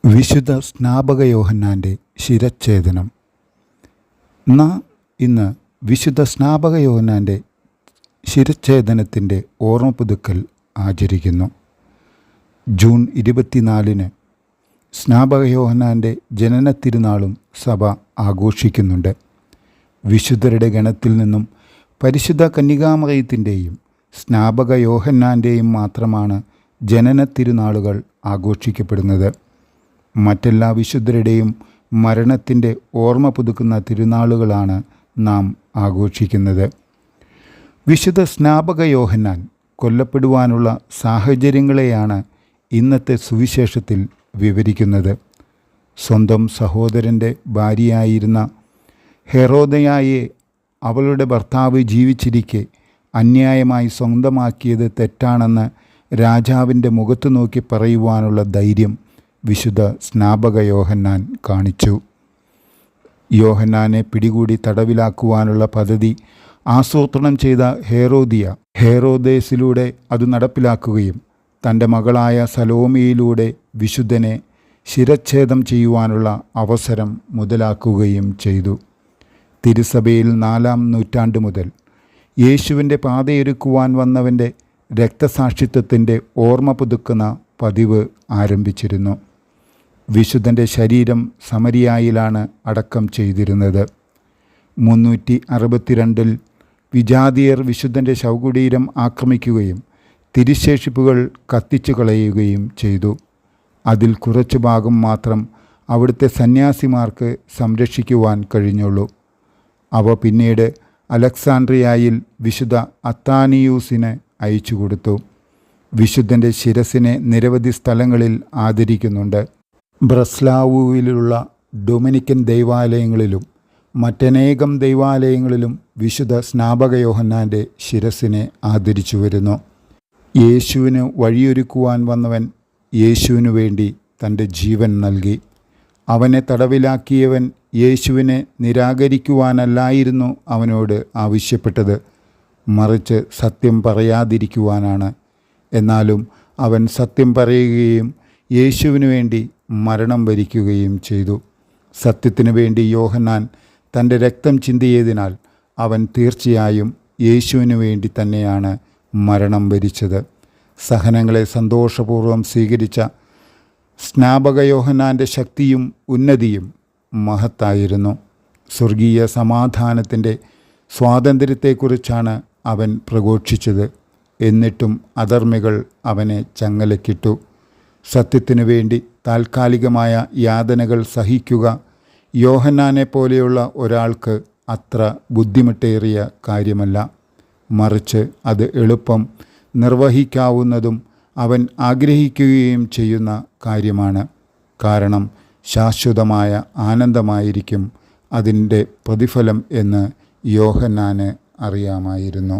വിശുദ്ധ സ്നാപക യോഹന്നാൻ്റെ ശിരച്ഛേദനം. നാം ഇന്ന് വിശുദ്ധ സ്നാപക യോഹന്നാൻ്റെ ശിരച്ഛേദനത്തിൻ്റെ ഓർമ്മ പുതുക്കൽ ആചരിക്കുന്നു. ജൂൺ 24 സ്നാപക യോഹന്നാൻ്റെ ജനന തിരുനാളും സഭ ആഘോഷിക്കുന്നുണ്ട്. വിശുദ്ധരുടെ ഗണത്തിൽ നിന്നും പരിശുദ്ധ കന്യകാമറിയത്തിൻ്റെയും സ്നാപക യോഹന്നാൻ്റെയും മാത്രമാണ് ജനന തിരുനാളുകൾ ആഘോഷിക്കപ്പെടുന്നത്. മറ്റെല്ലാ വിശുദ്ധരുടെയും മരണത്തിൻ്റെ ഓർമ്മ പുതുക്കുന്ന തിരുനാളുകളാണ് നാം ആഘോഷിക്കുന്നത്. വിശുദ്ധ സ്നാപക യോഹന്നാൻ കൊല്ലപ്പെടുവാനുള്ള സാഹചര്യങ്ങളെയാണ് ഇന്നത്തെ സുവിശേഷത്തിൽ വിവരിക്കുന്നത്. സ്വന്തം സഹോദരൻ്റെ ഭാര്യയായിരുന്ന ഹെറോദയായെ അവളുടെ ഭർത്താവ് ജീവിച്ചിരിക്കെ അന്യായമായി സ്വന്തമാക്കിയത് തെറ്റാണെന്ന് രാജാവിൻ്റെ മുഖത്ത് നോക്കി പറയുവാനുള്ള ധൈര്യം വിശുദ്ധ സ്നാപക യോഹന്നാൻ കാണിച്ചു. യോഹന്നാനെ പിടികൂടി തടവിലാക്കുവാനുള്ള പദ്ധതി ആസൂത്രണം ചെയ്ത ഹേറോദേസിലൂടെ അത് നടപ്പിലാക്കുകയും തൻ്റെ മകളായ സലോമിയിലൂടെ വിശുദ്ധനെ ശിരച്ഛേദം ചെയ്യുവാനുള്ള അവസരം മുതലാക്കുകയും ചെയ്തു. തിരുസഭയിൽ 4-ാം നൂറ്റാണ്ട് മുതൽ യേശുവിൻ്റെ പാതയൊരുക്കുവാൻ വന്നവൻ്റെ രക്തസാക്ഷിത്വത്തിൻ്റെ ഓർമ്മ പുതുക്കുന്ന പതിവ് ആരംഭിച്ചിരുന്നു. വിശുദ്ധൻ്റെ ശരീരം സമരിയായിലാണ് അടക്കം ചെയ്തിരുന്നത്. 362 വിജാതിയർ വിശുദ്ധൻ്റെ ശവകുടീരം ആക്രമിക്കുകയും തിരുശേഷിപ്പുകൾ കത്തിച്ചു കളയുകയും ചെയ്തു. അതിൽ കുറച്ചു ഭാഗം മാത്രം അവിടുത്തെ സന്യാസിമാർക്ക് സംരക്ഷിക്കുവാൻ കഴിഞ്ഞുള്ളൂ. അവ പിന്നീട് അലക്സാണ്ട്രിയയിൽ വിശുദ്ധ അത്താനിയൂസിന് അയച്ചു കൊടുത്തു. വിശുദ്ധൻ്റെ ശിരസിനെ നിരവധി സ്ഥലങ്ങളിൽ ആദരിക്കുന്നുണ്ട്. ബ്രസ്ലാവുവിലുള്ള ഡൊമിനിക്കൻ ദൈവാലയങ്ങളിലും മറ്റനേകം ദൈവാലയങ്ങളിലും വിശുദ്ധ സ്നാപക യോഹന്നാൻ്റെ ശിരസിനെ ആദരിച്ചു വരുന്നു. യേശുവിന് വഴിയൊരുക്കുവാൻ വന്നവൻ യേശുവിനു വേണ്ടി തൻ്റെ ജീവൻ നൽകി. അവനെ തടവിലാക്കിയവൻ യേശുവിനെ നിരാകരിക്കുവാനല്ലായിരുന്നു അവനോട് ആവശ്യപ്പെട്ടത്, മറിച്ച് സത്യം പറയാതിരിക്കുവാനാണ്. എന്നാലും അവൻ സത്യം പറയുകയും യേശുവിനു വേണ്ടി മരണം വരിക്കുകയും ചെയ്തു. സത്യത്തിനു വേണ്ടി യോഹന്നാൻ തൻ്റെ രക്തം ചിന്തിയതിനാൽ അവൻ തീർച്ചയായും യേശുവിനു വേണ്ടി തന്നെയാണ് മരണം വരിച്ചത്. സഹനങ്ങളെ സന്തോഷപൂർവ്വം സ്വീകരിച്ച സ്നാപക യോഹന്നാൻ്റെ ശക്തിയും ഉന്നതിയും മഹത്തായിരുന്നു. സ്വർഗീയ സമാധാനത്തിൻ്റെ സ്വാതന്ത്ര്യത്തെക്കുറിച്ചാണ് അവൻ പ്രഘോഷിച്ചത്. എന്നിട്ടും അധർമ്മികൾ അവനെ ചങ്ങലക്കിട്ടു. സത്യത്തിനു വേണ്ടി താൽക്കാലികമായ യാതനകൾ സഹിക്കുക യോഹന്നാനെ പോലെയുള്ള ഒരാൾക്ക് അത്ര ബുദ്ധിമുട്ടേറിയ കാര്യമല്ല, മറിച്ച് അത് എളുപ്പം നിർവഹിക്കാവുന്നതും അവൻ ആഗ്രഹിക്കുകയും ചെയ്യുന്ന കാര്യമാണ്. കാരണം ശാശ്വതമായ ആനന്ദമായിരിക്കും അതിൻ്റെ പ്രതിഫലം എന്ന് യോഹന്നാന് അറിയാമായിരുന്നു.